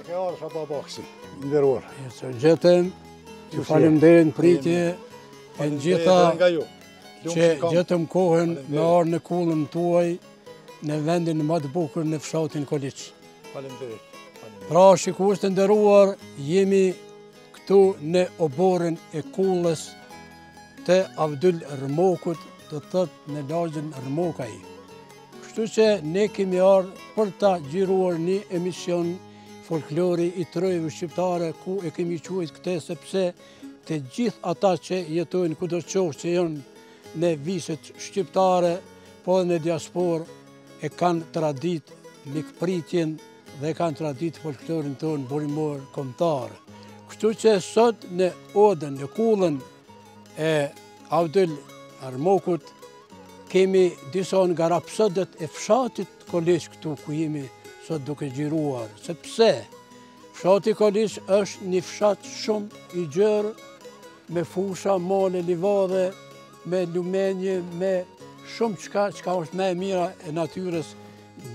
ke arë sa babakësi, nderuar. Gjetëm, ju falemnderit në pritje, e në gjitha që gjetëm kohën me arë në kullën tuaj në vendin më të bukur në fshatin Koliç. Falemnderit. Pra, shikues të nderuar, jemi këtu në oborën e kullës të Avdul Rmokut, do të thotë në lagjën Rmokaj. Kështu që ne kemi ardhur për ta xhiruar një emision folklori i trojve shqiptare, ku e kemi quajtur këtë sepse të gjithë ata që jetojnë kudo qoftë që janë në viset shqiptare, po dhe në diasporë, e kanë tradit mikpritjen dhe kanë tradit folklorin tonë burimor kombëtar. Kështu që sot në odën, në kullën e Avdul Rmokut, kemi disa nga rapsodët e fshatit Koliç këtu ku jemi sot duke xhiruar, sepse fshati Koliç është një fshat shumë i gjerë, me fusha, male, livadhe, me lumenje, me shumë çka është më e mira e natyrës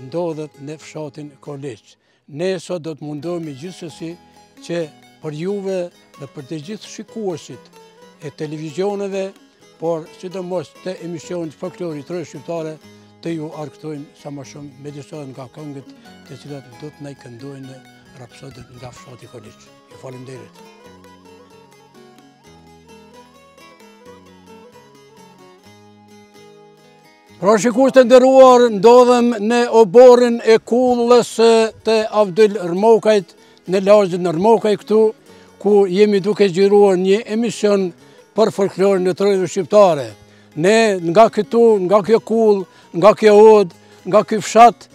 ndodhet në fshatin Koliç. Ne sot do të mundohemi gjithsesi që për juve dhe për të gjithë shikuesit e televizioneve, por sidomos të emisionit folklorit trojve shqiptare, të ju arktojmë sa më shumë me disa nga këngët të cilat do të na i këndojnë rapsodët nga fshati Koliç. Ju falemnderit. Pra, shikues të nderuar, ndodhem në oborën e kullës të Avdul Rmokajt, në lagjën Rmokaj këtu, ku jemi duke xhiruar një emision për folklorin e trojve shqiptare. Ne nga këtu, nga kjo kullë, nga kjo odë, nga ky fshat,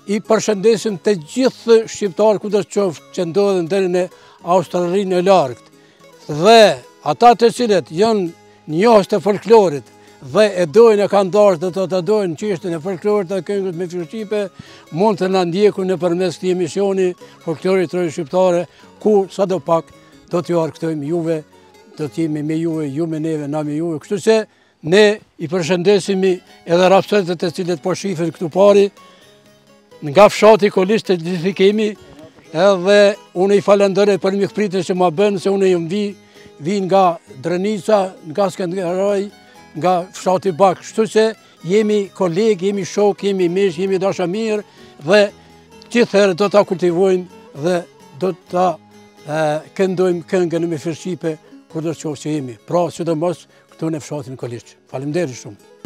i përshëndesim të gjithë shqiptarë kudo qoftë që ndodhen deri në Australinë e largët. Dhe ata të cilët janë njohës të folklorit dhe e dojnë e kanë dashur dhe do të dojnë çështjen e folklorit dhe këngët me fshqipe, mund të na ndjekun nëpërmes këtij emisioni folklori i trojve shqiptare, ku sadopak do t'ju arktojmë juve, do t'jemi me juve, ju me neve, na me juve. Kështu që ne i përshëndesimi edhe rapsodët e cilët po shifen këtu pari, nga fshati Koliç të gjithë kemi, edhe unë i falenderoj për mikpritjen që ma bën, se unë jam vi nga Drenica, nga Skënderaj, nga fshati Bak. Kështu që jemi kolegë, jemi shok, jemi miq, jemi dashamirë dhe gjithherë do ta kultivojmë dhe do ta këndojmë këngën me fshqipe kudo qoftë që jemi. Pra, sidomos këtu në fshatin Koliç. Faleminderit shumë.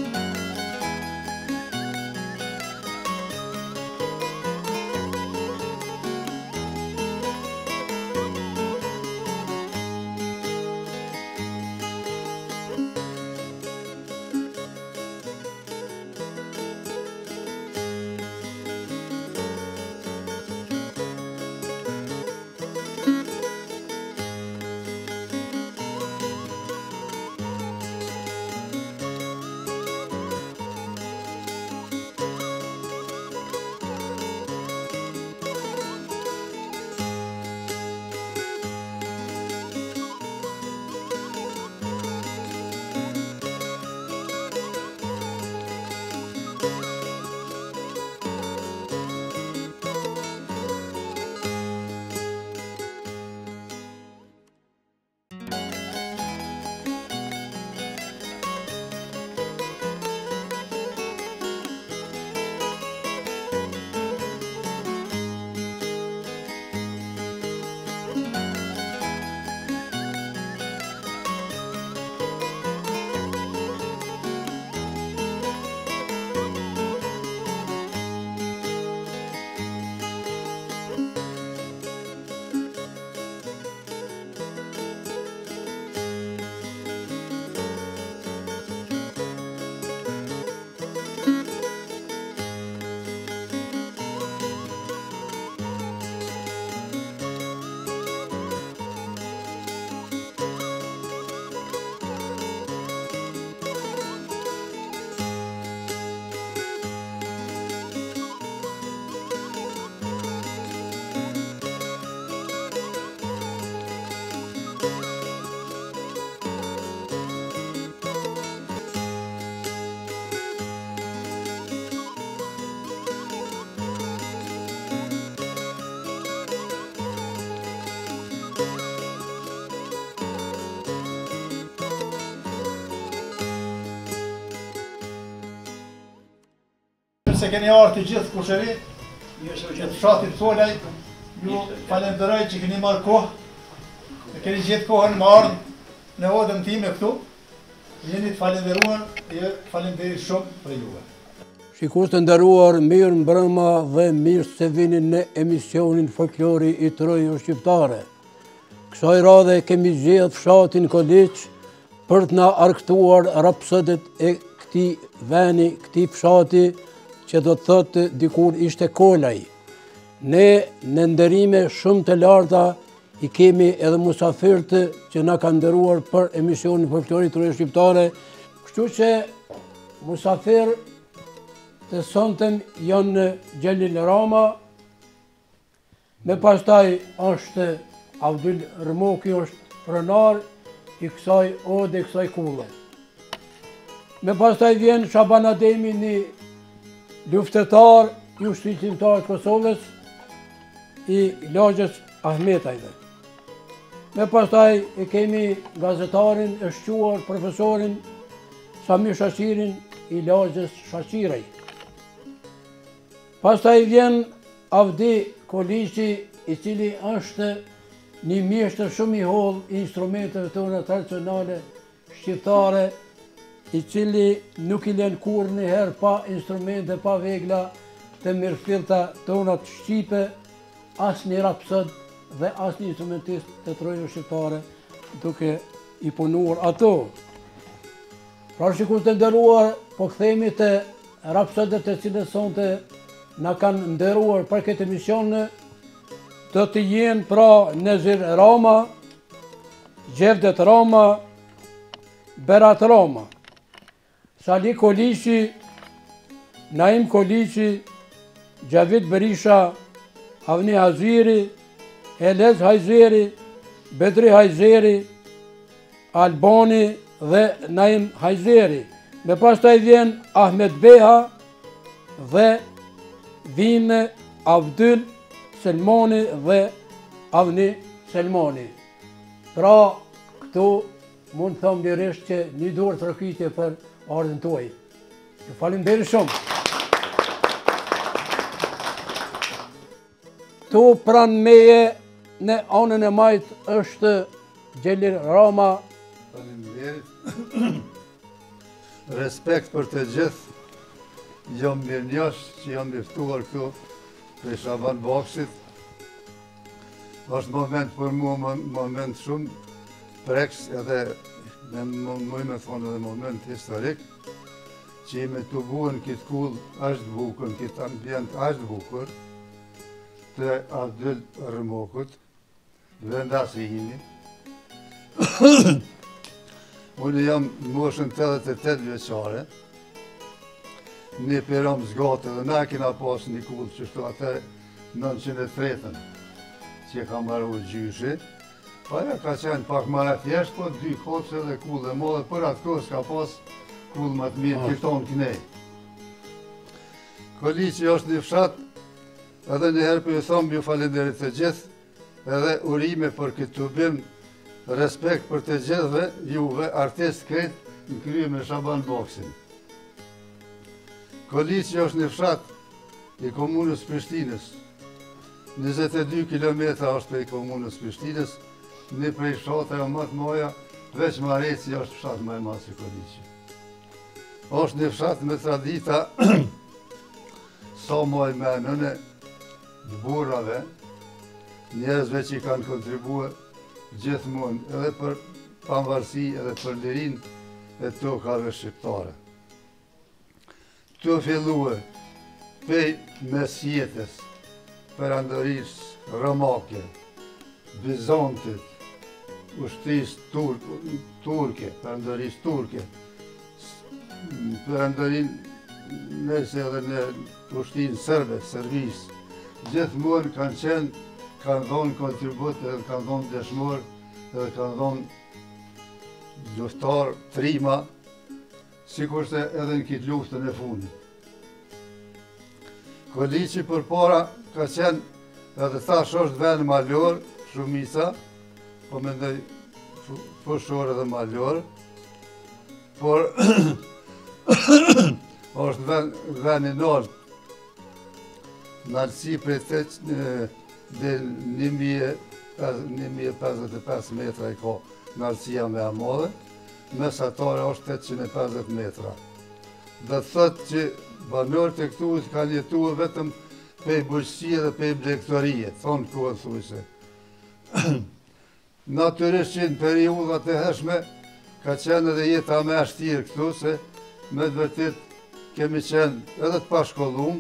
se keni ardhur të gjithë kushëri, që të fshatit Colaj, ju falenderoj që keni marrë kohë, e keni gjetë kohën më ardhë në odën time këtu, jeni të falenderuar, e falenderi shumë për juve. Shikues të nderuar, mirë mbrëma dhe mirë se vini në emisionin Folklori i Trojës Shqiptare. Kësaj radhe kemi zgjedhur fshatin Koliç për të na argëtuar rapsodët e këtij veni, këtij fshati që do të thotë dikur ishte Kolaj. Ne në nderime shumë të larta i kemi edhe musafirët që na kanë nderuar për emisionin Folklori i Trojës Shqiptare, kështu që musafir të sonten janë Gjelil Rama, me pastaj është Avdul Rmoki, është pronar i kësaj ode, kësaj kulle. Me pastaj vjen Shaban Ademi, një luftetar i ushtrimtar të Kosovës, i lagjës Ahmetajve. Me pastaj e kemi gazetarin e shquar, profesorin Sami Shashirin, i lagjës Shashirej. Pastaj vjen Avdi Koliçi, i cili është një mjeshtër shumë i hollë i instrumenteve tona tradicionale shqiptare, i cili nuk i lën kurrëherë pa instrumente, pa vegla të mirëfillta tona të shqipe, asnjë rapsod dhe asnjë instrumentist të Trojës Shqiptare duke i punuar ato. Pra shikues të nderuar, po kthehemi te rapsodët e cilët sonte na kanë nderuar për këtë emision, do të jenë pra Nezir Rama, Gjevdet Rama, Berat Rama, Sali Koliçi, Naim Koliçi, Xhavid Berisha, Avni Haziri, Elez Hajzeri, Bedri Hajzeri, Albani dhe Naim Hajzeri. Me pastaj vjen Ahmet Beha dhe vine Avdul Selmani dhe Avni Selmani. Pra, këtu mund të thëmë lirisht që një dorë trokitje për ardhën tuaj. Ju faleminderit shumë. Tu pranë meje në anën e majt është Gjelil Rama. Faleminderit. Respekt për të gjithë. Jam mirënjohës që jam liftuar këtu për Shaban Bakshit. Është moment për mua, moment shumë prekës, edhe me thonë edhe moment historik, që jemi të buën këtë kullë është bukur, këtë ambient është bukur, të Avdul Rmokut, vendasi jemi. Unë jam në moshën 88 vjeçare, një piram zgatë dhe na kena pas një kullë që shtu atër 903-ën që ka marru gjyshi. Aja ka qenë pak ma e thjesht, po 2 koqe dhe kullë dhe modhe, për atë kohë s'ka pas kullë më të mirë kërton kënej. Koliçi është një fshat, edhe njëherë për ju thomë ju falenderit të gjithë, edhe urime për këtë të bim, respekt për të gjithëve, juve, artist kretë, në krye me Shaban Baksin. Koliçi është një fshat i komunës Prishtinës. 22 km është prej komunës Prishtinës, një prej fshateve më të mëdha, veç Mareci është fshat më i madh se Koliçi. Është një fshat me tradita sa më e menën e burrave, njerëzve që kanë kontribuar gjithmonë edhe për pavarësi edhe për lirinë e tokave shqiptare. Të filluë pej mesjetës, perandorisë romake, Bizantit, ushtrisë turke, perandorisë turke, perandorinë nëse edhe në ushtrinë serbe, servisë, gjithmonë kanë qenë, kanë dhonë kontribut edhe kanë dhonë dëshmor edhe kanë dhonë luftar, trima, sikurse edhe në këtë luftën e fundit. Koliçi për para ka qenë, edhe thash është vend malor, shumica, po mendoj fushor edhe malor, por është vend i lartë Nalësi prej 8 dhe 1055 metra i ka nalësia me amadhe, mesatare është 850 metra. Dhe të thëtë që banorët e këtu kanë jetuar vetëm pej bujqësie dhe pej blegtorije, thonë kohën thujse. Natyrisht që në periudat e hershme ka qenë edhe jeta me ashtirë këtu, se me të vërtet kemi qenë edhe të pashkollum,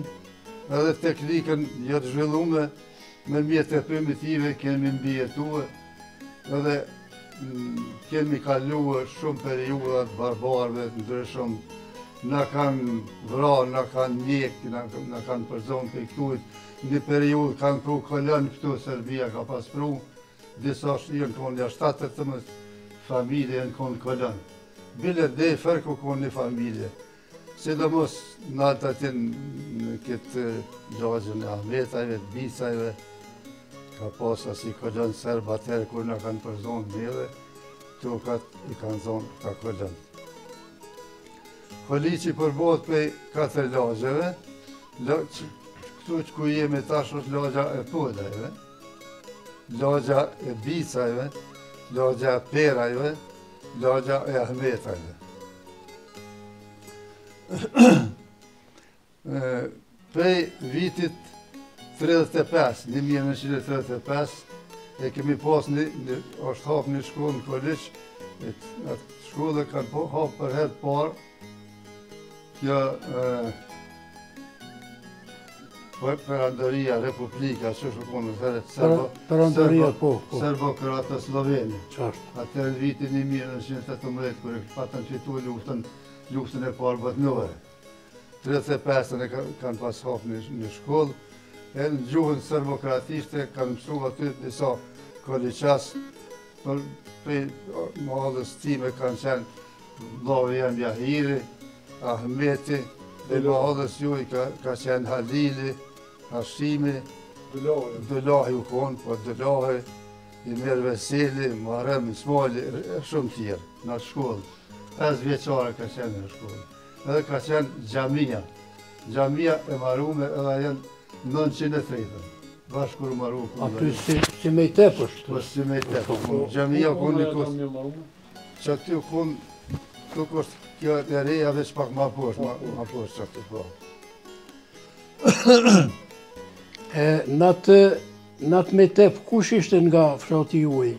edhe teknikën jo të zhvillume, me mjete primitive kemi mbijetue, edhe kemi kaluar shumë periudat barbarëve të ndryshëm. Na kanë vra, na kanë njek, na kanë përzon për këtujt. Një periudhë kanë pru kolon këtu, Serbia ka pas pru, disa janë konë jashtatë të më familje janë konë kolon. Bile dhe fërku konë një familje. Sidomos në altë atin në këtë lagjën e Ahmetajve, të Bicajve, ka pas asi kolon Serb atëherë kur na kanë përzon dhe tokat i kanë zonë këta kolon. Koliqi përbot për 4 lagjeve, këtu që ku jemi tash është lagja e Podajve, lagja e Bicajve, lagja e Perajve, lagja e Ahmetajve. Prej vitit 1935, e kemi pas është hapë një shkollë në Koliq, atë shkollë kanë hapë për herë parë, kjo Perandoria Republika, që shkonë Serbo-Kroata Sloveni. Atër në vitin 1918, kërë patën fitu luftën e parë botnore. 35 e kanë pas hapë një shkollë, e në gjuhën serbokratishte kanë mësu aty disa koliqas, për mahallës time kanë qenë vllavë jam Jahiri, Ahmeti, dhe mahallës juj ka qenë Halili, Hashimi, Dëlahi u konë, po Dëlahi, Imir Veseli, Muharrem Ismali, shumë tjerë në atë shkollë. 5 vjeqare ka qenë në shkollë. Edhe ka qenë Gjamia. Gjamia e marume edhe jenë 930. Bashkë kur maru. Aty si me i tepësht? Po si me i tepësht. Gjamia konë një kosë. Që aty konë, tuk është kjo e reja veç pak ma poshtë që aty po. Natë me tep, kush ishte nga fshati juaj?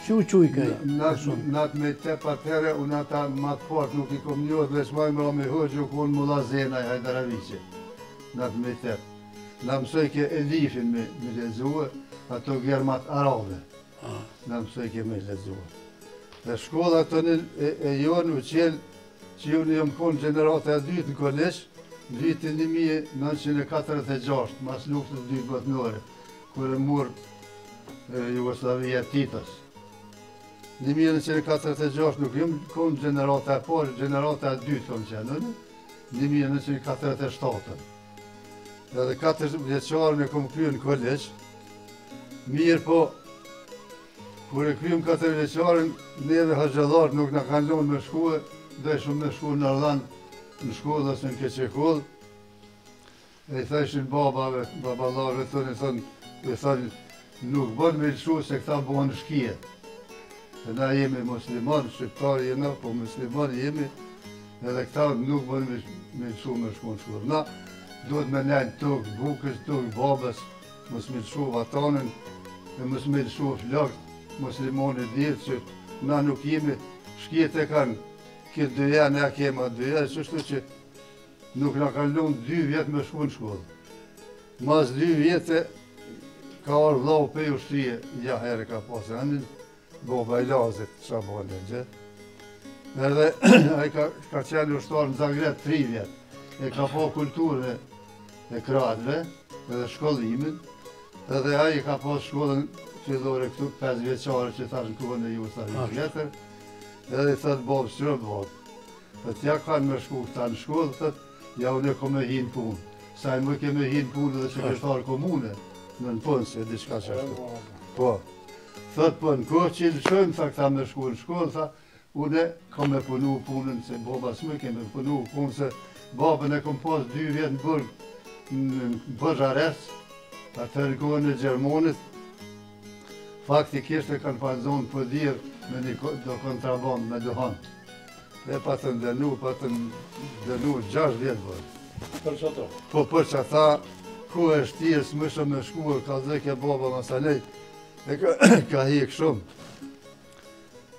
Që u quj kaj? Natë me tep atëhere, unë ata ma të partë nuk i kom njohët, veç ma i mra me hëgjë, u konë Mulla Zena i Hajdaraviqe. Natë me tep. Na mësoj ke Elifin me lezuë, ato germat arabe. Na mësoj ke me lezuë. Dhe shkolla të e jonë u qelë që ju në jam konë generata e 2 në Koliq, në vitin 1946, mas luftës 2 botnore, kërë murë Jugoslavia Titos. Në 1946 nuk jam konë generata e parë, generata e 2 të më qenë, në 1947. Edhe 4 vjeqarën e kom kryu në Koliq, mirë po, kur e kryum 4 vjeqarën, neve haqëllarë nuk në kanë lonë me shkuë, dhe shumë me shkuë në Arlan, në shkuë dhe së në Keqekull. E i thëshin babave, babalarve thonë, nuk bënë me lëshu se këta bënë shkije. E na jemi musliman, shqiptari jena, po musliman jemi, edhe këta nuk bënë me lëshu me shku në shkuë. Na, duhet me nejnë tokë bukës, tokë babës, mos me lëshu vatanën, e mos me lëshu flokët, muslimonit dhjetë që na nuk jemi, shkjet e kanë, këtë 2 janë, ja kema 2 janë, qështu që nuk na kanë lunë 2 vjetë me shku në shkollë. Mas 2 vjetë ka orë vlau pe ushtrije, ja herë ka pasë anin, boba i lazit, Shabone, gjë. Edhe a i ka qenë ushtarë në Zagreb 3 vjetë, e ka po kulturën e kradve, edhe shkollimin, edhe a i ka pas shkollën fillore këtu 5 vjeqare që thash në kohën e Jugoslavia vjetër, edhe i thëtë babë sërë babë. Thëtë ja kanë me shku këta në shkollë, thëtë ja unë e ko me hinë punë. Sa e më ke me hinë punë dhe sekretarë komune, në punë se diçka që ashtu. Po, thëtë po në kohë që i lëshojmë, tha këta me shku në shkollë, tha unë e ko me punu punën, se baba s'më ke me punu punë, se babën e kom pas 2 vjetë në burgë, në Bëzhares, atër kohën e Gjermonit, faktikisht e kanë panzonë për dirë me një do kontraband me duhan. Dhe pa të ndenu 6 vjetë bërë. Për që to? Po për që ata, ku e shtjes, më shumë me shkuar, ka dhe ke baba masanej, e ka hik shumë.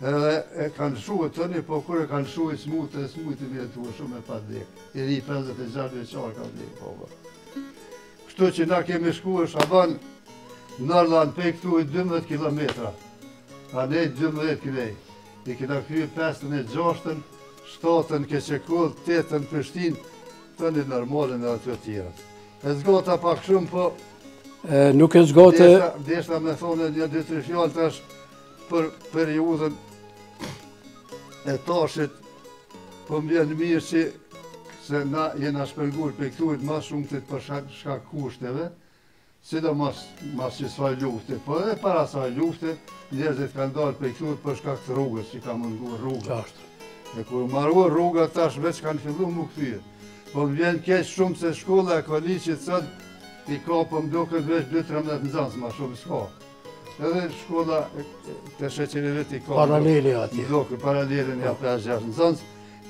Edhe e kanë shuë të një, po kur e kanë shuë i smutë i vjetuar shumë e pa dhek. I ri 56 vjeqar ka dhek, baba. Kështu që na kemi shkuar Shaban, Nërlan pe këtu i 12 kilometra, a ne 12 kilej. I kina kryu 5-ën e 6-ën, 7-ën Keqekull, 8-ën Prishtinë, të një normalin e aty tjera. E zgota pak shumë, po... Nuk e zgote... Deshta me thonë një 2-3 fjallë tash për periudën e tashit, po më vjen mirë që se na jena shpërngur për këturit ma shumë të për shkak kushteve, sidomos që saj lufte, po edhe para saj lufte, njerëzit kanë dalë për këturit për shkak të rrugës, që ka mundur rrugët. E kur marruar rruga tash veç kanë fillu mu këtyre. Po më vjen keq shumë se shkolla e Koliqit sot i ka po më duket veç 2-13 nxënës, ma shumë s'ka. Edhe shkolla të Sheqerivit i ka paraleli atje. Duket paraleli një 5-6 nxënës,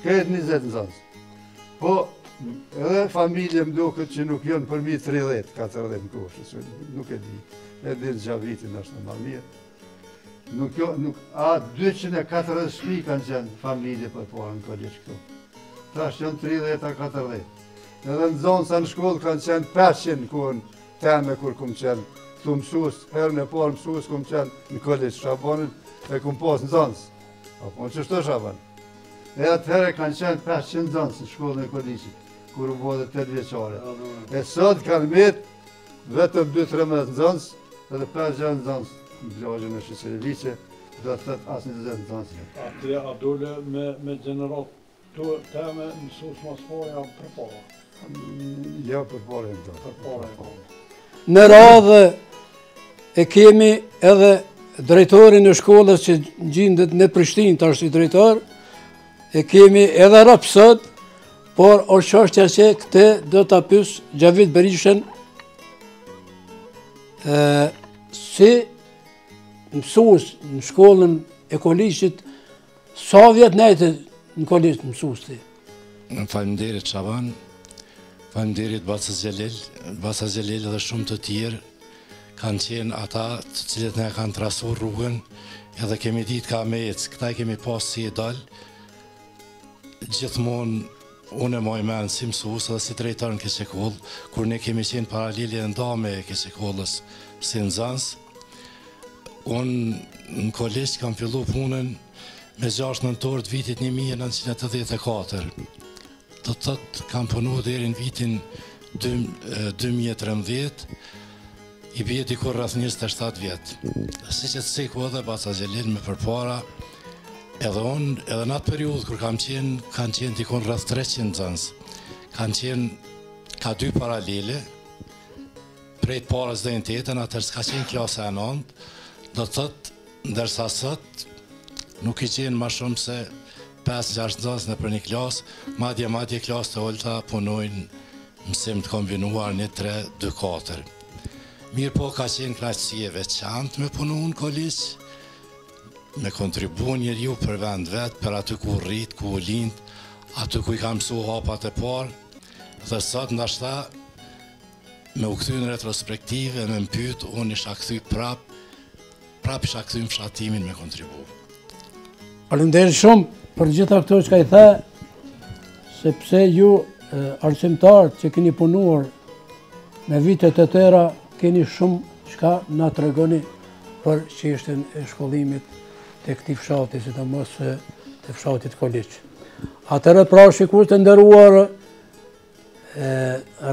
këtë 20 nxënës. Po edhe familje më duket që nuk janë përmi 30-40 koshë, nuk e di. E di në Gjavitin është në ma mirë. A 240 shpi kanë qenë familje për parë në Koliq këtu. Tash janë 30-40. Edhe në zonë sa në shkollë kanë qenë 500 kohën teme kur kumë qenë. Këtu mësus, herën e parë mësus kumë qenë në Koliq Shabanit e kumë pas në zonës. Apo në qështu Shaban? E atëherë kanë qenë 500 zonës në shkollën e Koliqit, kur u bodhe 8 vjeqare. E sot kanë metë vetëm 2-13 zonës edhe 5-6 zonës. Në plagjën e Sheqeriviqe, do të thëtë asë një 20 nxënës. A dole me gjenerat të teme mësus mas poja për para? Ja, për para e në të. Në radhë e kemi edhe drejtorin e shkollës që gjindet në Prishtinë, të është i drejtor, e kemi edhe rapsët, por o çështja që këte do të apys Gjavit Berishën si mësus në shkollën e Koliqit, sa vjetë nejtë në Koliq mësus ti? Faleminderit Shaban, faleminderit Basa Xhelil dhe shumë të tjerë, kanë qenë ata të cilët ne kanë trasur rrugën, edhe kemi ditë ka me ecë, këta i kemi pasë si e dalë, gjithmonë unë e moj menë si mësus edhe si drejtar në Keqekull, kur ne kemi qenë paraleli e nda me Keqekullës si nxënës. Unë në Koliq kam fillu punën me 6 nëntor të vitit 1984. Do të thotë kam punu deri në vitin 2013, i bie dikur rreth 27 vjetë. Si që të siku edhe Basa Xhelil me përpara, edhe unë, edhe në atë periudhë kur kanë qenë dikon rreth 300 nxënës. Kanë qenë ka 2 paralele, prej të parës dhe në tetën, atër s'ka qenë klasa e 9, do të thotë, ndërsa sot, nuk i qenë ma shumë se 5-6 nxënës në për një klasë, madje klasë të olta punojnë mësim të kombinuar një 3-2-4. Mirë po ka qenë knaqësi e veçantë me punu në Koliq, me kontribu njeriu për vend vetë, për aty ku rrit, ku u lind, aty ku i ka mësu hapat e parë, dhe sot ndashta me u kthy në retrospektive, me më pyet, unë isha kthy prap isha kthy në fshatimin me kontribu. Faleminderit shumë për gjitha këto që ka i the, sepse ju arsimtarët që keni punuar me vitet e tëra, keni shumë çka na tregoni për çështjen e shkollimit të këtij fshati, sidomos të fshatit Koliq. Atëherë pra shikues të nderuar,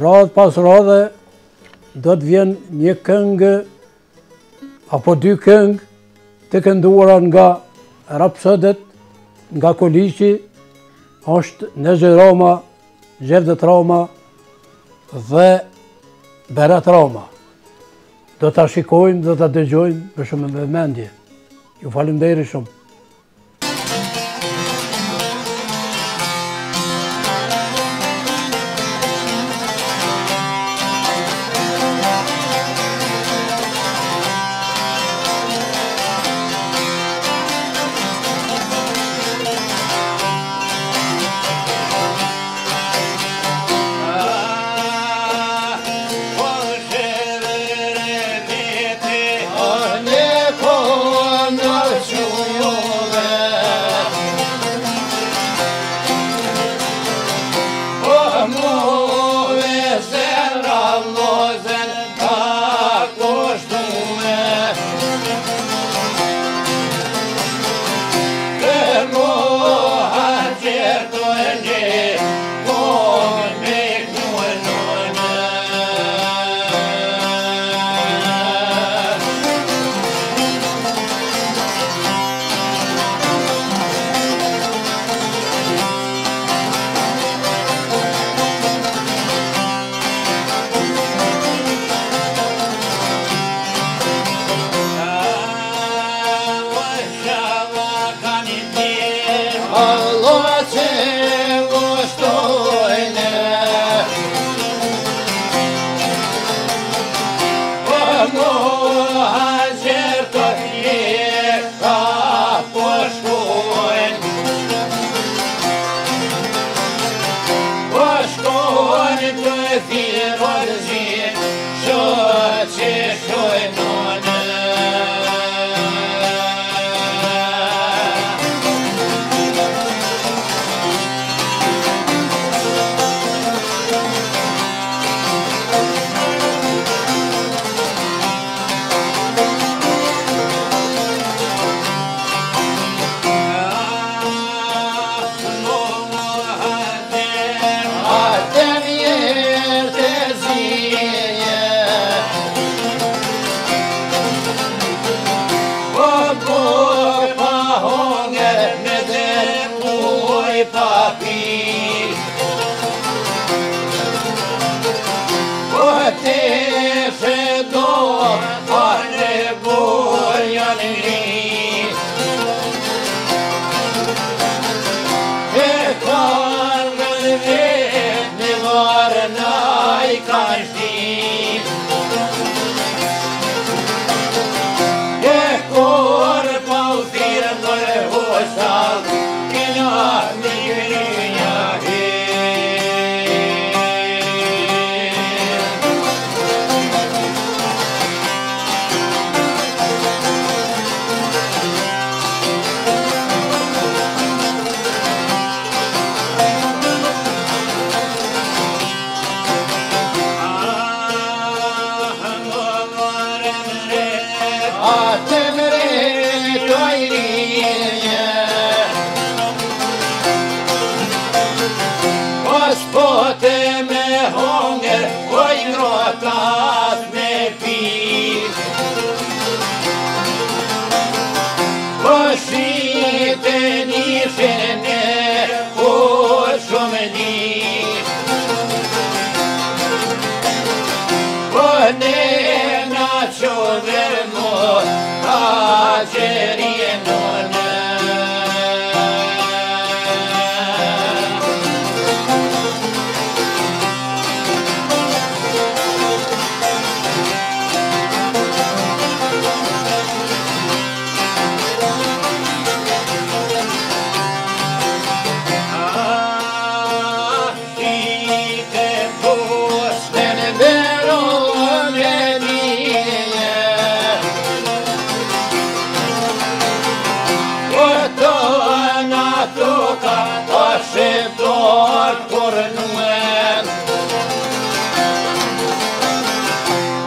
radhë pas radhe do të vjen një këngë apo 2 këngë të kënduara nga rapsëdet, nga Koliqi, është Nezhe Rama, Gjevdet Rama dhe Berat Rama. Do ta shikojmë dhe ta dëgjojmë me shumë vëmendje. Ju faleminderit shumë. muhajgjer të tjera po shkojnë, po shkojnë të thirrën zin, që shojnë në papi, po te do ale borjan li, e kanë vetë në varna I kanë shti, e kur pa u thirë në hostal, Spote me hunger, oj grotat me pi, po shite nishen e po shumë di, po ne na qover mo a gjerien në Shëtor kur nuen,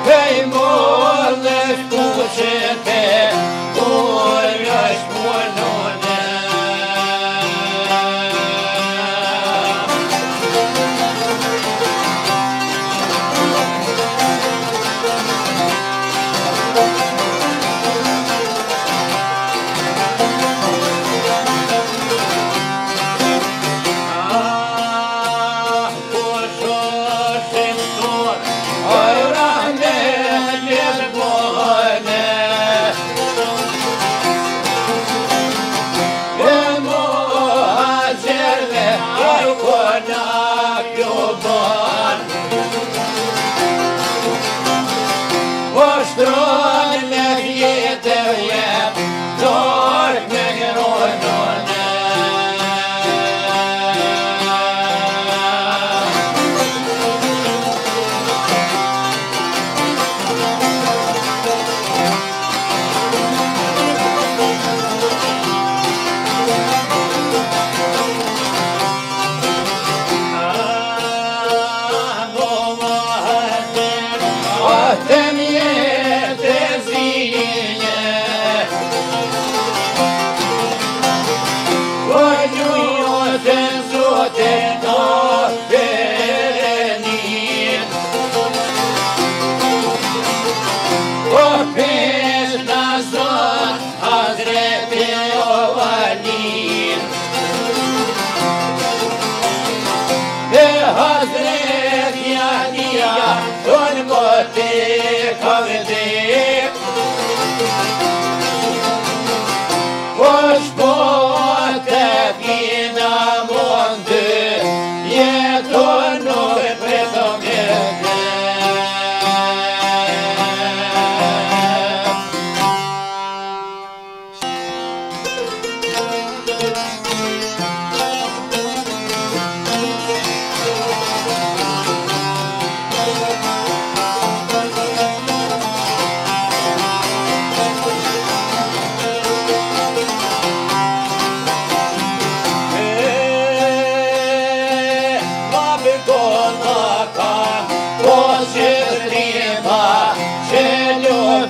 pej mor dhe shkuqete, kur është punone. Shtron me vjetë jep, dorë me gërojnë Hazret Yahya on mote kavde Hoş bote fina monde yetonu pretomete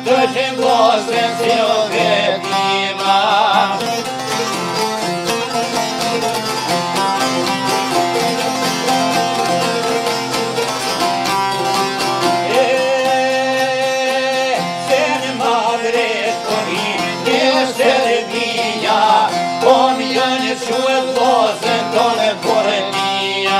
të që mosën si o vetima. Shue vlozën tonë Borënia.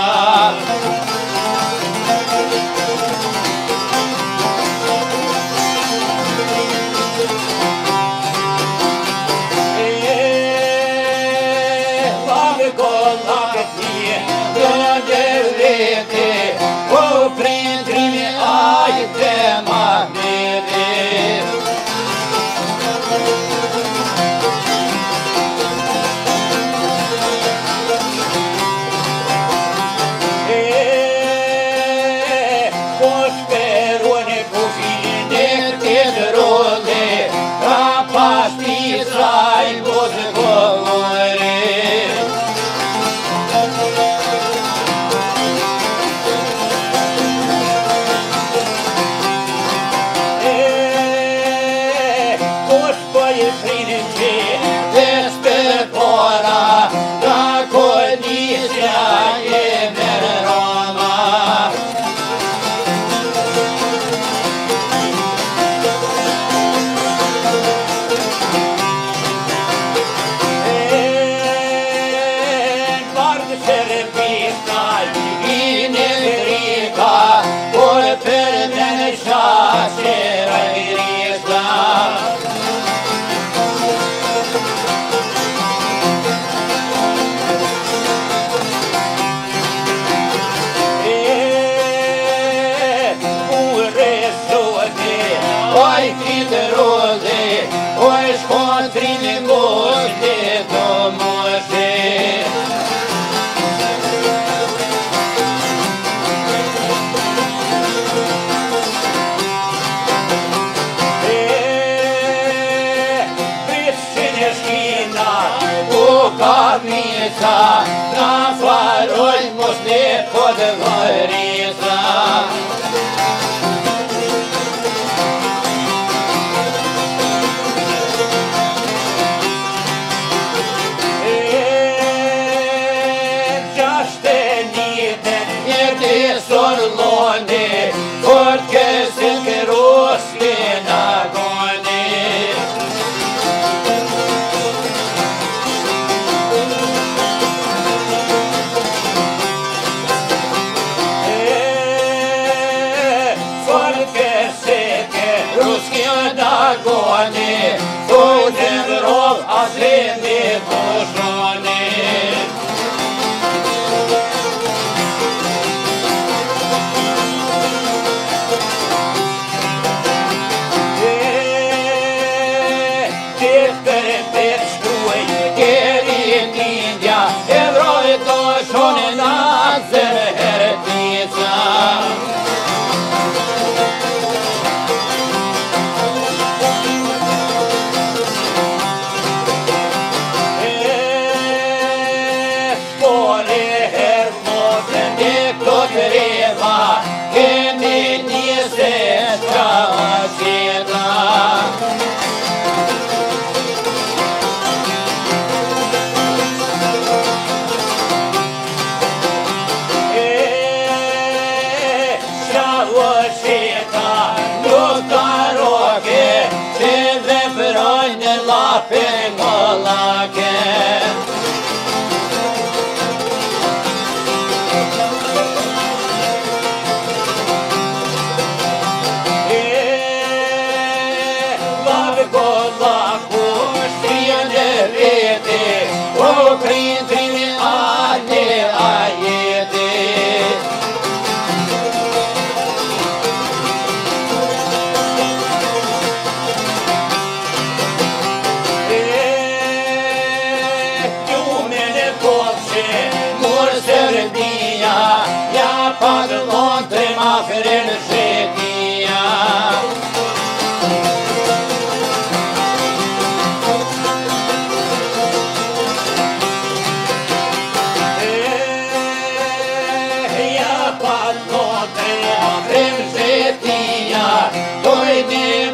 Lagë gollakët një dëndë vete, o prindrimi ajte magnete. Na faroj mos ne pod vërisa. Gjashtë njëtën njëtë sorloni, for kësën këroski në goni. Goni, Fojnë vrov azlemi poshoni. Gjithë për shkruaj, keri t'indja, e vroj të shone nazër hertica.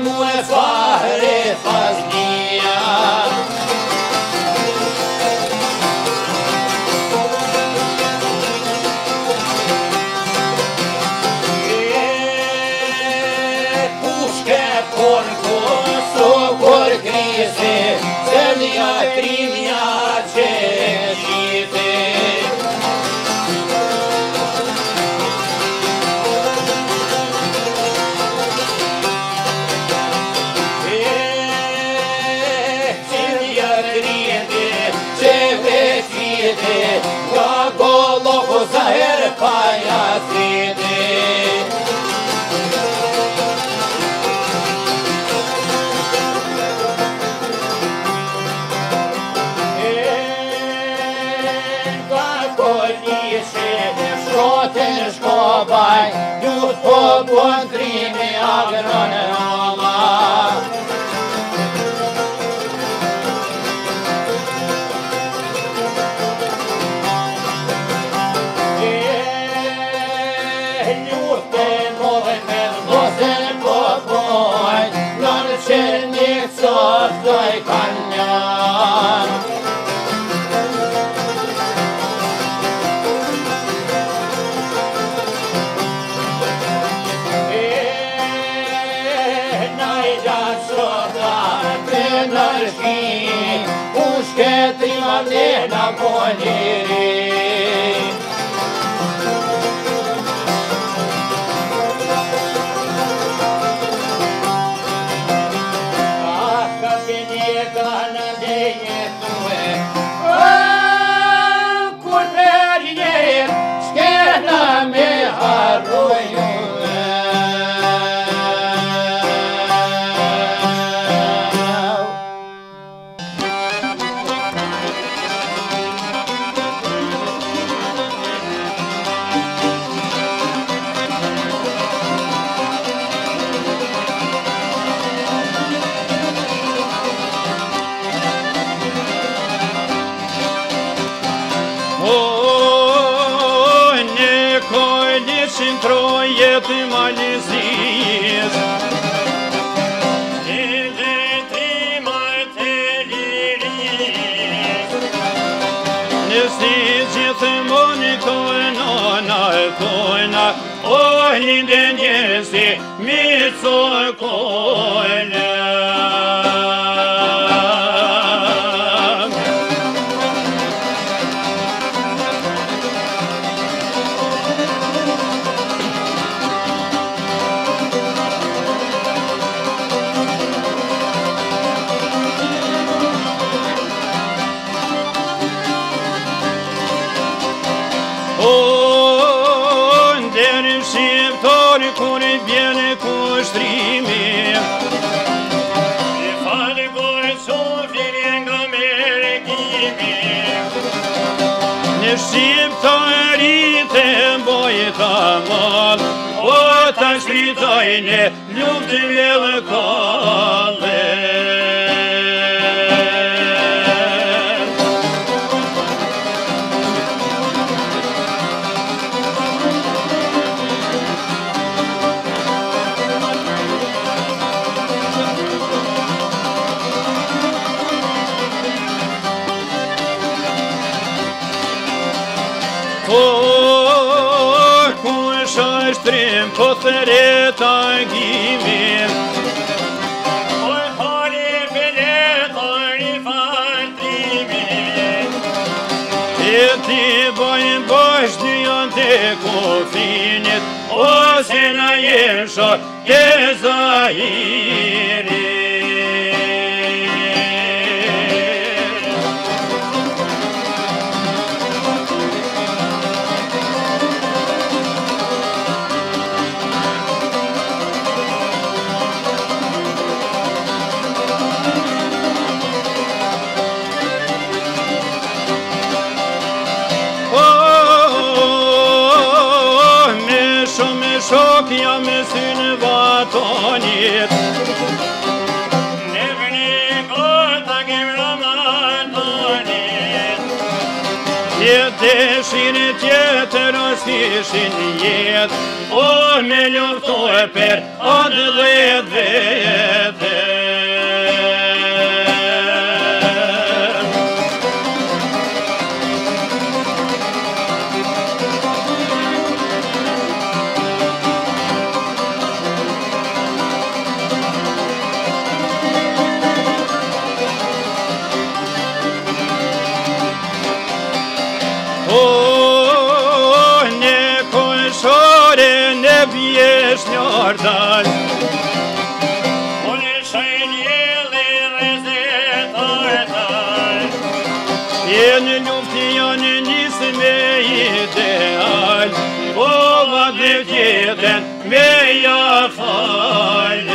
Mu e fa Sokor krizi, zemlja trimja će žiti. Zemlja krizi, će večiti, kako loho zaherpaja sviti. Shkoten shkobaj, ljud po kontrimi agronoma. Ljud te nove med nosen po poj, nan černik softoj kanjan. Ushke trimalena ponjeri. Kako njega na deje tue, kur perje, skena me haruju. Troje ty malizis Ide ti majte liris Nësi gjithë moni kojna O linde njësi mi cokojna Kur vjene kushtrimi I falë gojë sofirje nga mergimi Në shqiptarit e mbojta mal O ta shritajnë luftë vjellë kalle Kush ashtrim po thëreta gjimim Oj hali peleta I faltrimin E ti bajnë bash dy janë të kofinit O se na jesha ke zahiri Shok jam me synë vatonit Në vëni kota kem ramatonit Jetë deshinë tjetër as kishin jet O me luftoj për atë dhjet vete shnjartan Unë shajnjeli rezetartan Jenë lufti janë njësë me ideal Ova dhe vjetën me ja falen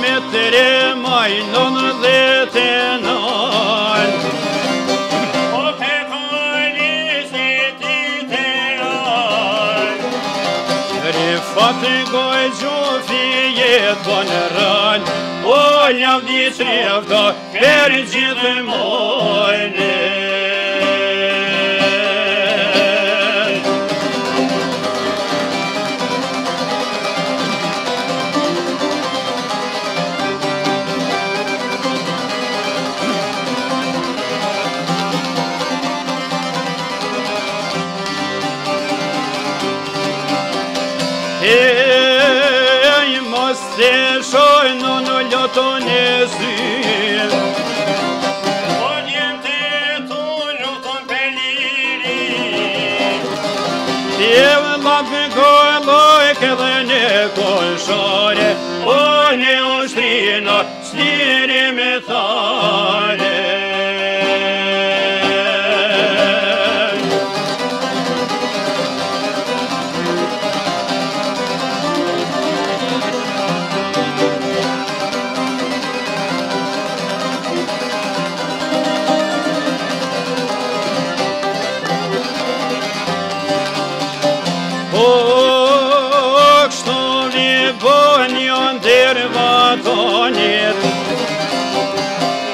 me tre majnon dhe të nal O pe kalisit i të al Rifat goj gjofi jet banë ral O ljavdi srefta për gjithë mojnë mos të shojnë në lotën e zyr O njem të tu lutën për liri Tjevë lapë gojloj këdhe në konshore O në ushtrina stiri me thare Vatonit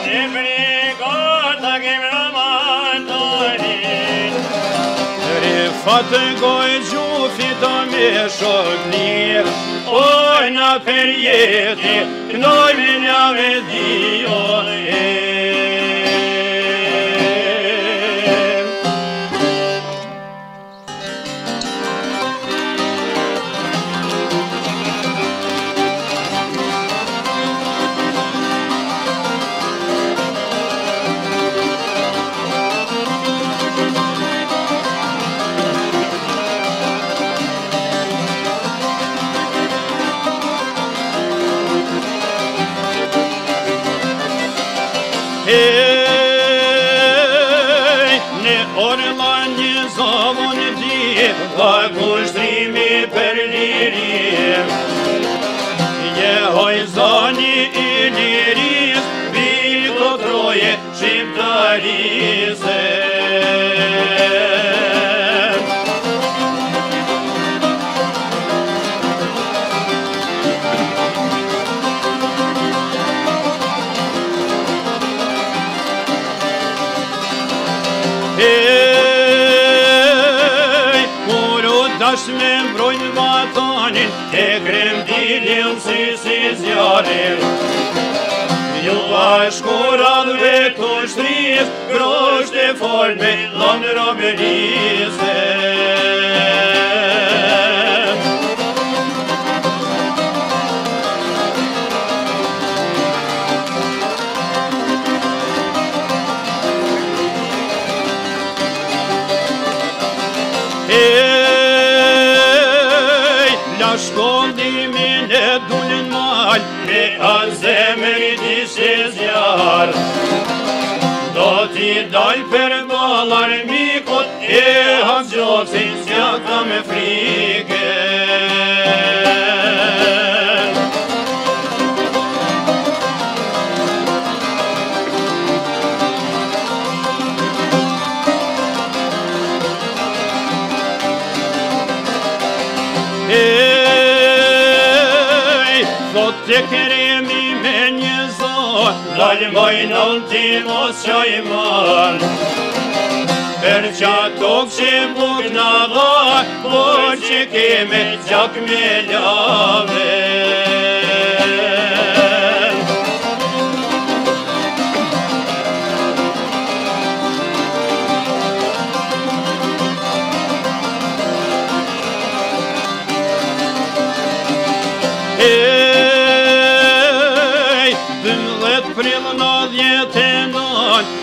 Në brigata kemë ramatonit Rifat goj gjufit o me shoknir Ojna për jeti Knoj me njave dio Në orla një zavon di Ka kushtrimi për lirim Je hojzani i liris Biko troje shqiptarise Kur u dash me mbrojnë vatonin E kremdilin si zjarin Ju bashkuradve kushtris Grosht e fol me lanë roberise Shkollimin e dullin mal Me azemër i dishe zjar Do t'i dal për balar mikot E haqjosin s'ja ka me frike Thot të keremi me një zot Dalë majnon ti mos qajman Për qatok që buk në dha Por që keme gjak me lave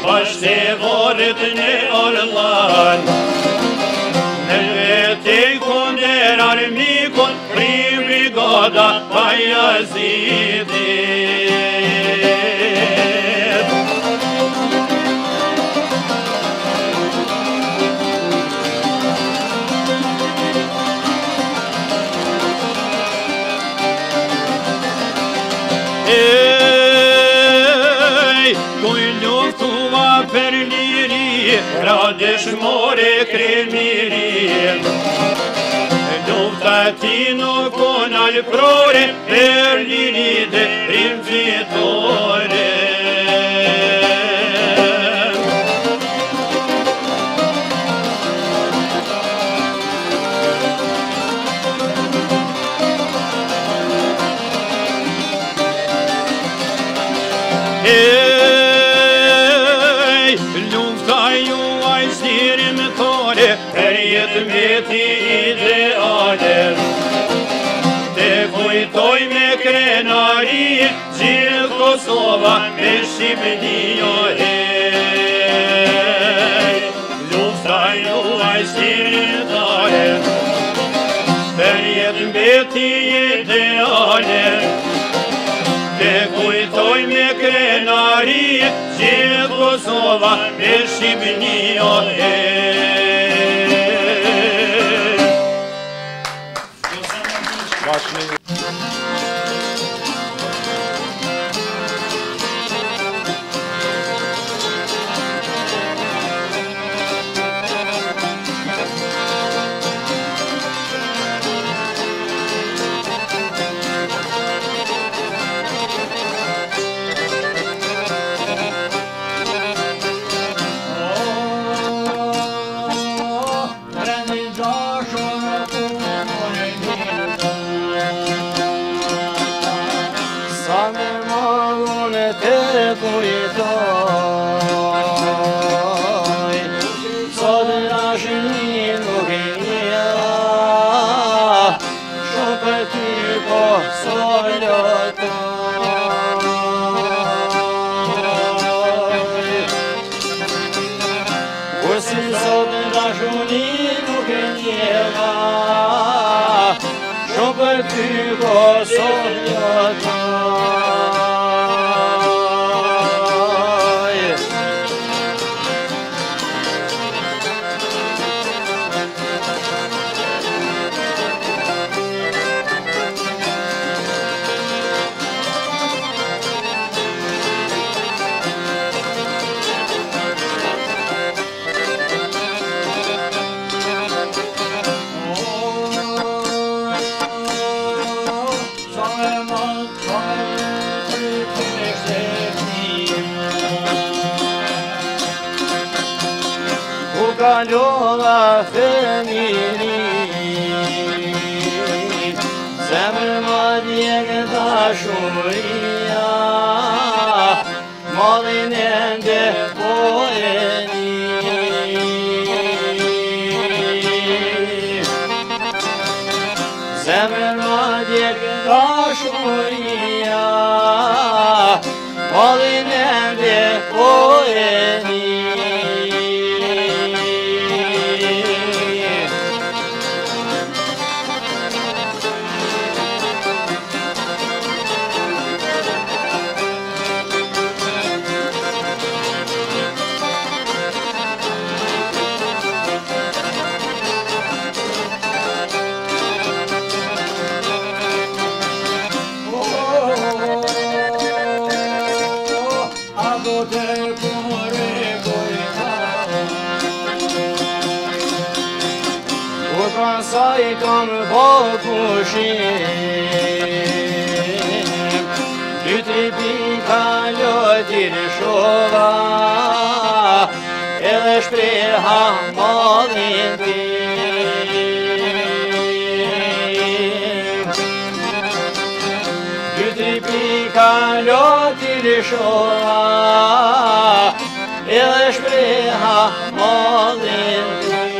Bashkëvorit në Orlan Në vete kunder armikon Prim brigada Bajazidit Per liri, ra dëshmore kremiri Lufta ti nuk on alprore Per liri dhe prim fitore Per jetë meti ideale Te kujtoj me krenari Gjithë Kosova me Shqipënio Lufta juaj stiridare Per jetë meti ideale Te kujtoj me krenari Gjithë Kosova me Shqipënio Kalova femini Zemrëma djekë dashuria Malin ende pojeni Zemrëma djekë dashuria Malin ende pojeni Saj kam pokushim Dytri pika ljotir shova Edhe shpreha malin tim Dytri pika ljotir shova Edhe shpreha malin tim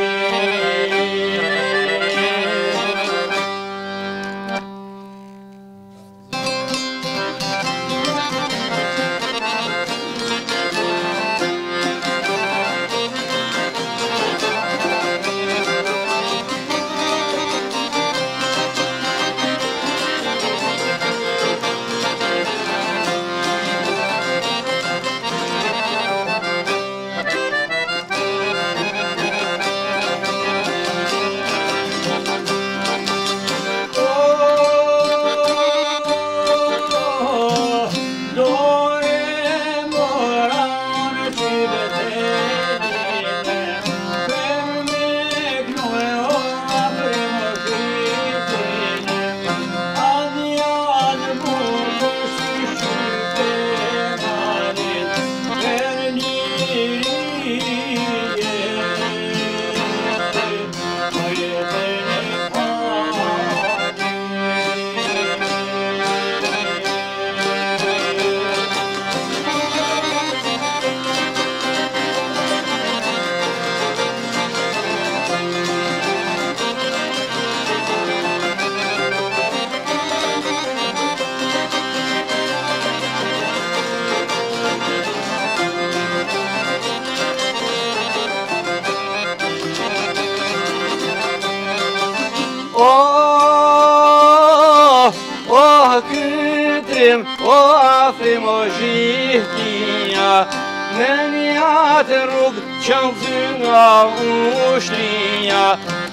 o afrim o gjihtia, në një atë rrugë që më ty nga ushtria,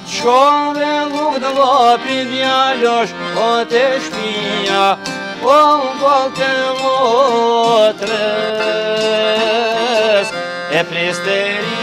qo dhe lukë të vapi djallosh o të shpia, o më balë të motrës e pristerinija.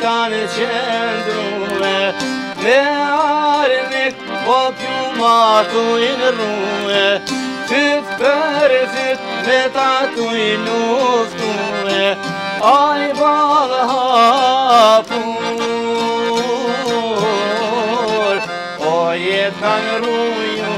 Kanë qëndruhe, me armik po pjumatu i në ruhe, fyt për fyt me tatu i luftuhe, aj balë hapur, o jetë kanë ruju.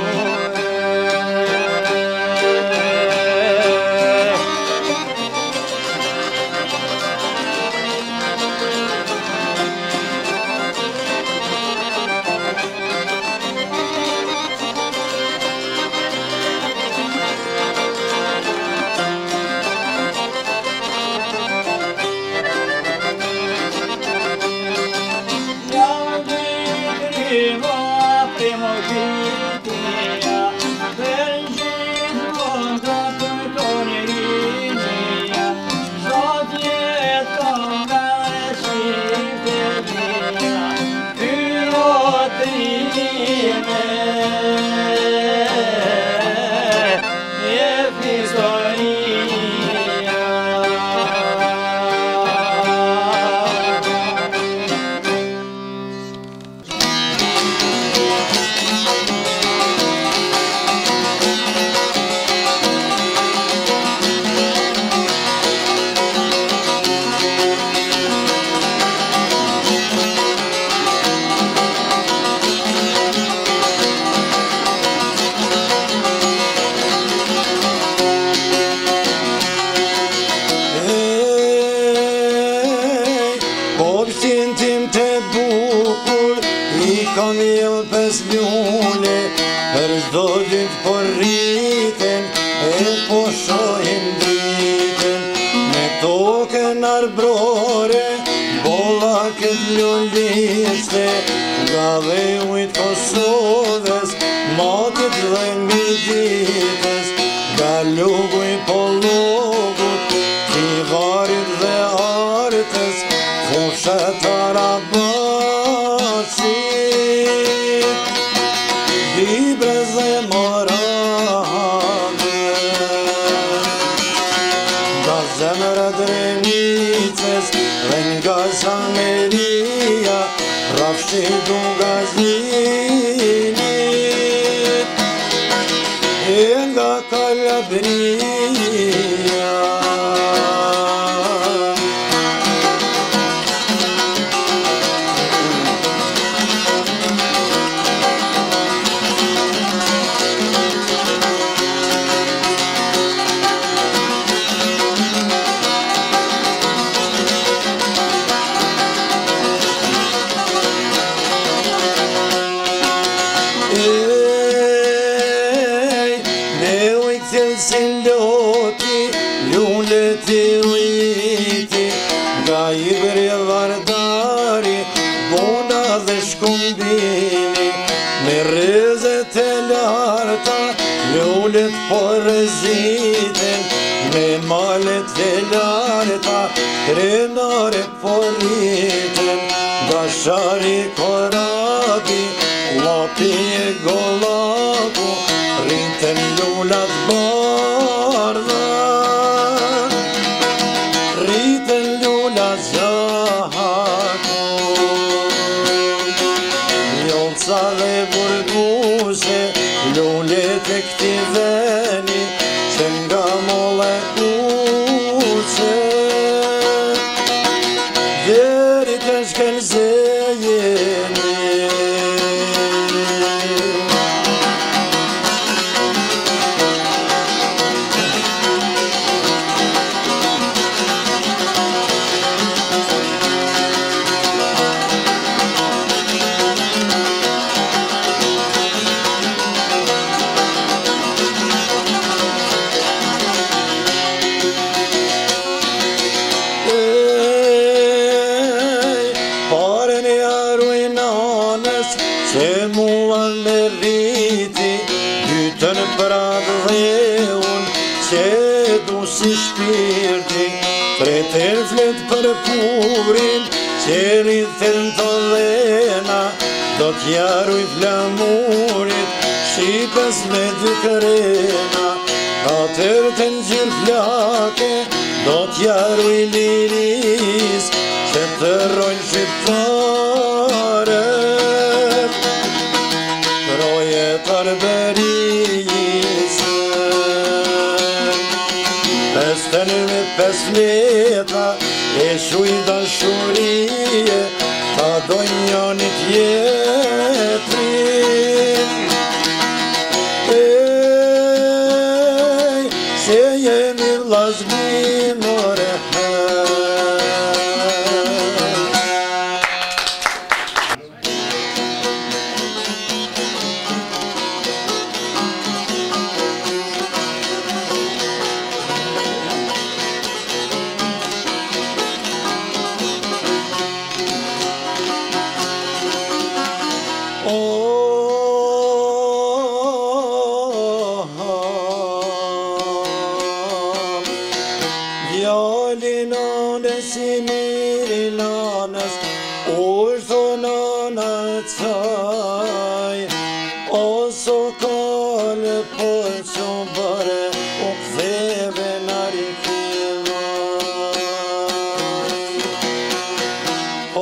Nga i bre vardari, bona dhe shkum po rëzitin, me malet velarta, krenare po rritin, gashari koraki, lapi e golaku, rriten lullat bardha, rriten lullat gjaku, Ljonca dhe burguse, lullet e këti veni, që nga molle kuce, deri të shkelzejeni. Që mua me rriti, dytën pradhë dhe unë, që du si shpirti, treter flet për purin, që rritën të dhena, do t'jaruj flamurit, shqipës me dy krena, atër të ngjyrë flake, do t'jaruj liris, që të rojnë shqiptare. Festen me 5 fleta, e shuj dashurie, ta dojnë njani tjetrin. Ej, se jemi vllazbimore, djali nanës i miri nanës, urtho nana qaj, oso kallë po që bare, u ktheve nari këvaj.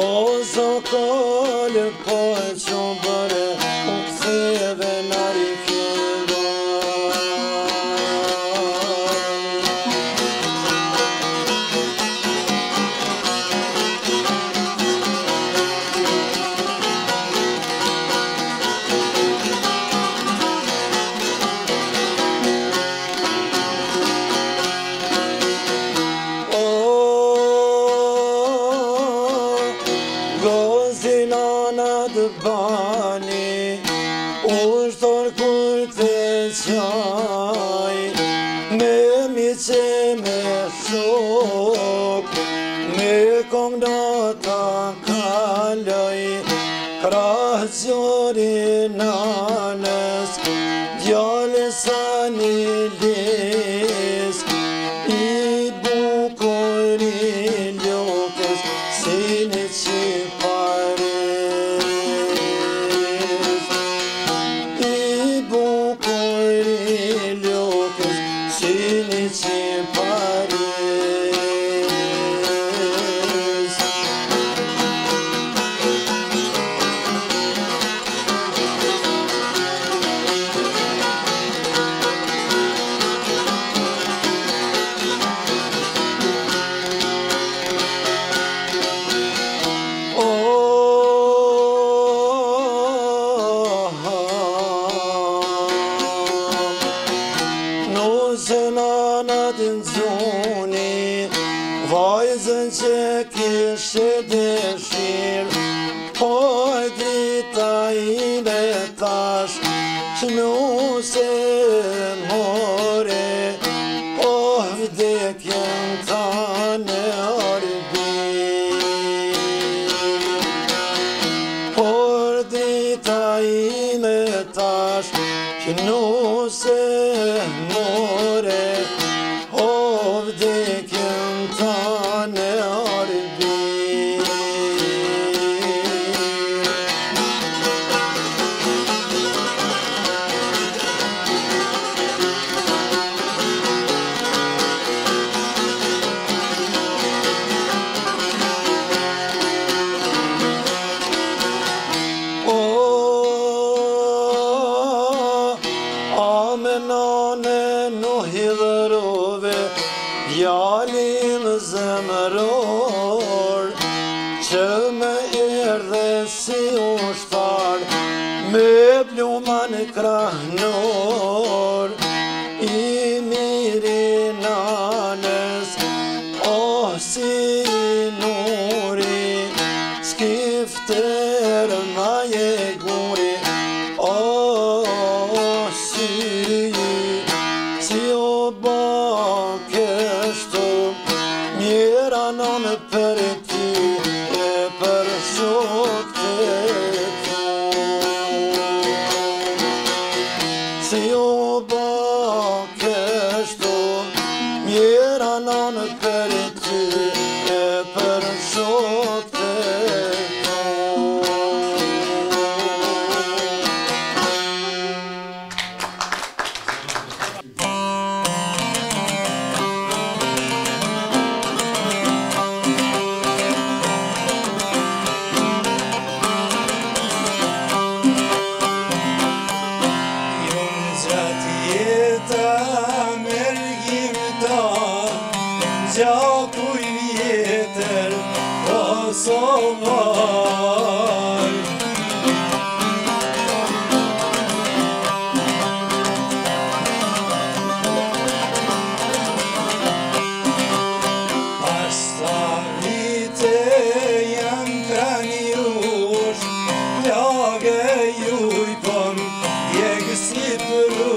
Oso kallë po që bare, u ktheve nari këvaj. Të bani, ushtor kur të qaj, me miqe me shok, me kongdata kaloj, krah gjori nanës, djale sa një les, i bukur i ljokës, si një qipare. Vajzën që kishe dëshirë, po drita ime tash, që nuse more, oh vdekjen tane arbi. Por drita ime tash, që nuse more, zemëror që më erdhe si ushtar me pluma në krahnor I miri nanës si nuri skifter ma je guri si o bakështu njëra në për ti e për shokte tu si o bakështu njëra në për ti e për shokte Gjakuj vjetër Kosovar Pasta vite jam krani rush Plage juj pëm djeg si të rush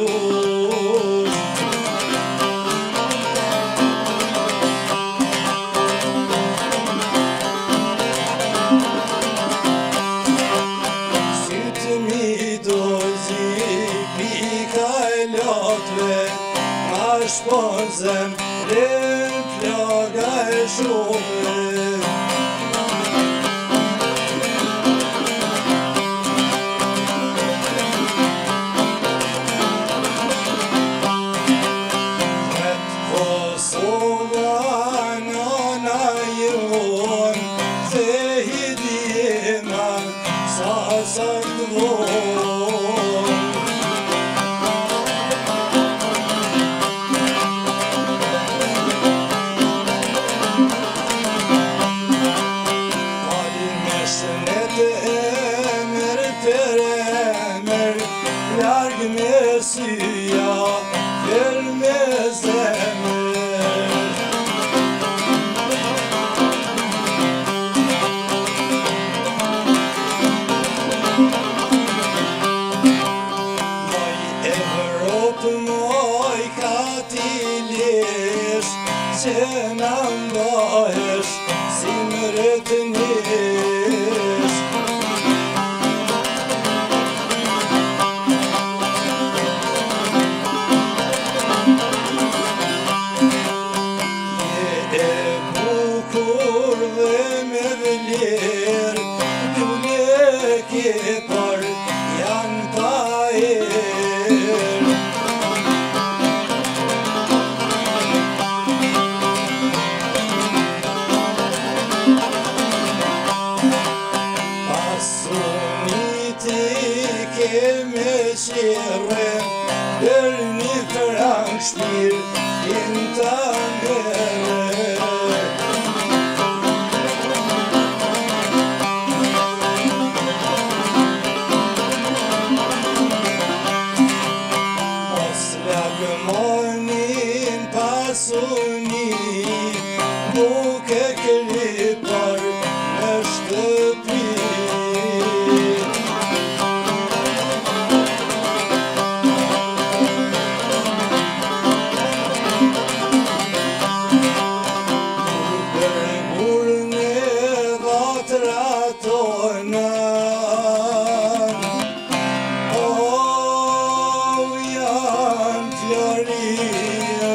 Shponzem rën plaga e shumë Vet Kosova nana jon se hidjema sa të vonë Larg me syja, fjer me zemër Moj Evropë, moj ka ti lesh që në mbahesh si më rëtënesh Kepar janë pa erë Pasunit I keme qere Për një frang shpir in të ngere Pasuni duke krypar në shtëpi Bërgur në vatra tona janë fjaria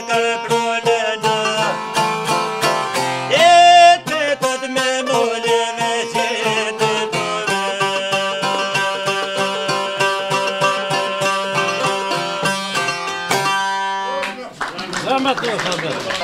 Kar prolena ato shabet.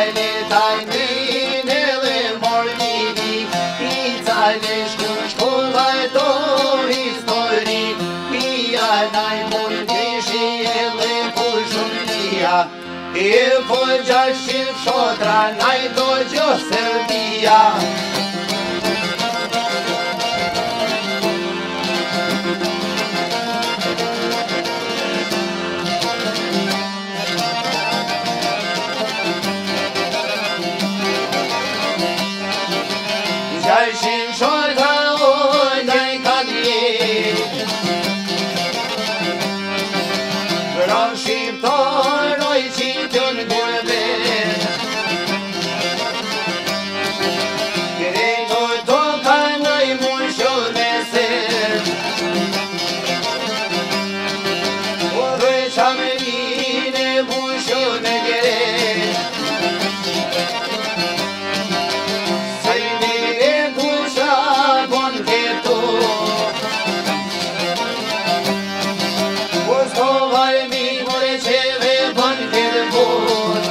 cajle tajmin edhe mormini, i cajle shkollaj to histori, i anaj mordishi edhe pushumnia, i po gjashim shotra naj do gjo Serbia. Gjashim shotra oj naj kadje, Gran shqiptar oj qitën gurbe, Grejtoj to ka nëj mushon me ser, O dhe qamerine mushon me gjerek, Sejnire kusha bon keto, O stovaj mi more qeve bon kerbon,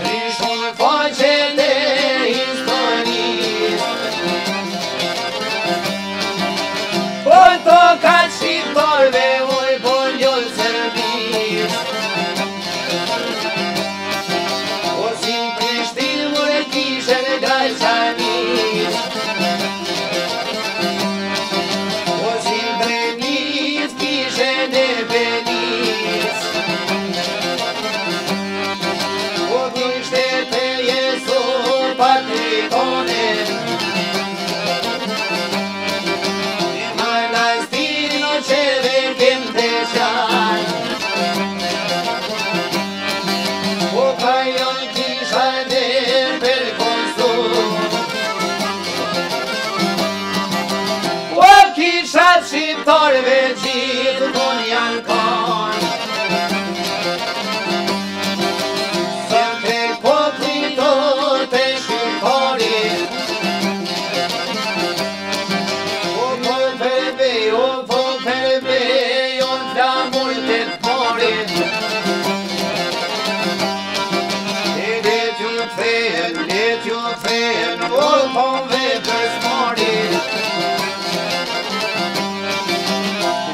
Drishon faqet e historis, Po to ka shqiptarve oj po njën Serbis, O si Prishtin more kishen Graçanis, O si Brenis kishen e Benis, O kishte te jesu patrikonin, I majlastino qeve kem te qaj, O kajon kisha dhe per konsum, O kishat shqiptarve gjithë ton janë kanë, Së krejt popli to të shqiptarit, O po përbe, o po përbe, o në flamur të të morit, Let ju kthehen, o po vepër smarit,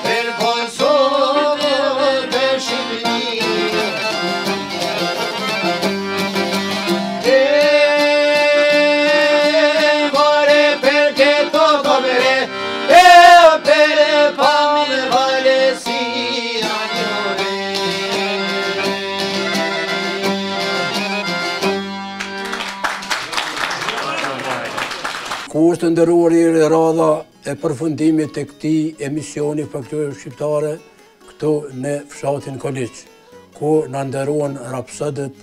Per Kosovë, per Shqipëni, Vare per keto komere, per pame vale si anjore. Ku është ndëruar i radha e përfundimit të këtij emisioni Folklore Shqiptare këtu në fshatin Koliq, ku na nderuan rapsodët,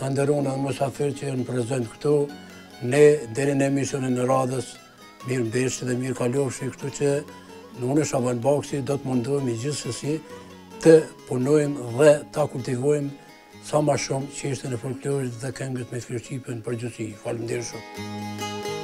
na nderuan edhe mysafirët që janë prezent këtu. Ne deri në emisionin e radhës mirëmbeshje dhe mirë kalofshi, kështu që unë Shaban Baksi do të mundohemi gjithsesi të punojmë dhe ta kultivojmë sa më shumë çështjen e folklorit dhe këngët me Shqipën përgjithësi. Faleminderit shumë.